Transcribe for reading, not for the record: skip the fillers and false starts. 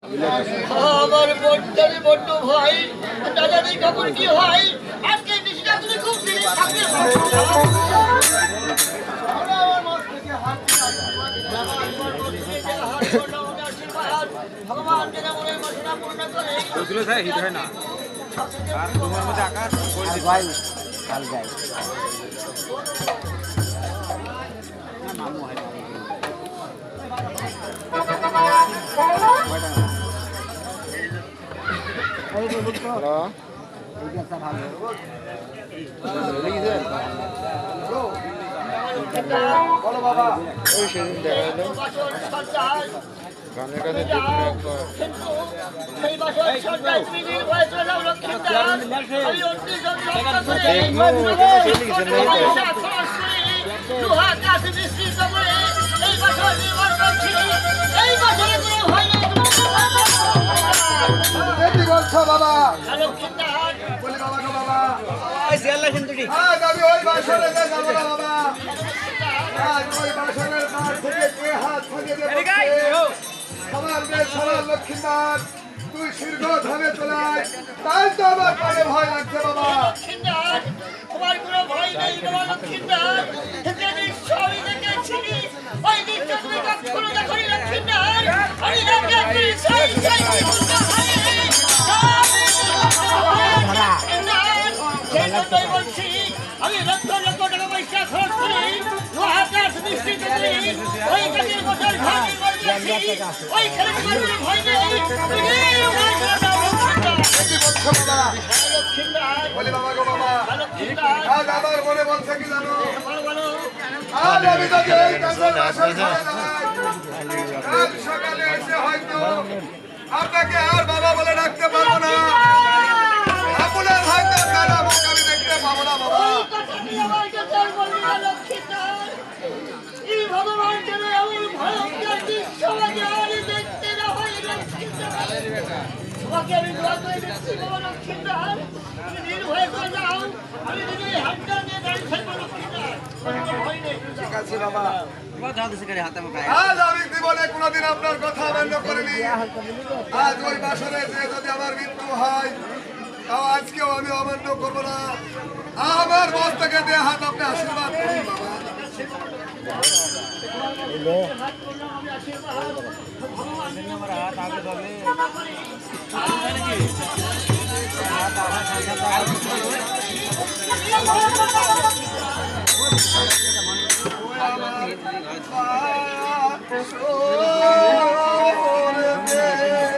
আমার বড়টারে বড় ভাই দাদা নেই খবর কি হয় আজকে নিশিটা তুমি খুব দিনে থাকতে ভগবান যেন মনের বাসনা পূর্ণ করে ওগুলো যায় হিট হয় না আর তোমার মধ্যে আকাশ ভাই কাল যাই মামু হয় বলো বাবা ওই সেদিন দেখা গেল গানের কাছে বাবা বলি বাবা গো বাবা ওই বাসরে যাবো না বাবা ওই বাসনের কাঠ থেকে কে হাত ভাঙিয়ে সবার মেয়ে সবার লক্ষ্মীনাথ তুই শীর্ঘ ধানে চলায় তাই তো আমার কানে ভয় লাগছে বাবা তোমার কোনো ভয় নেই বাবা লক্ষ্মীনাথ সবই দেখেছি ওই দিকটা তুমি কখনো দেখো লক্ষ্মীনাথ আমি দেখেছি বলছি আমি লক্ষ লক্ষ টাকা পয়সা খরচ করি মহাকাশ নিশ্চিত করি ওই কাজের বছর ওই খেলে ভয় নেই বলি বাবা গো বাবা আজ আমার মনে বলছে কি জানো আজ আমি যদি এই কাজের বাসর ঘরে যাই কাল সকালে এসে হয়তো আপনাকে আর বাবা বলে ডাকতে পারবো না আপনার হয়তো দাদা মুখ আমি দেখতে পাবো না বাবা ভগবান যেন এমন ভয়ঙ্কর দৃশ্য দেখতে না হয় তোমাকে আমি দোয়া করে দিচ্ছি বাবা লক্ষ্মীদার তুমি নির্ভয় করে যাও আমি নিজে হাতটা নিয়ে গাড়ি ফেলবো লক্ষ্মীদার ভয় নেই ঠিক আছে বাবা আজ আমি জীবনে কোনোদিন আপনার কথা মান্য করিনি আজ ওই বাসরে যে যদি আমার মৃত্যু হয় তাও আজকেও আমি অমান্য করবো না আমার মন থেকে দেয়া হাত আপনি আশীর্বাদ করুন বাবা Oh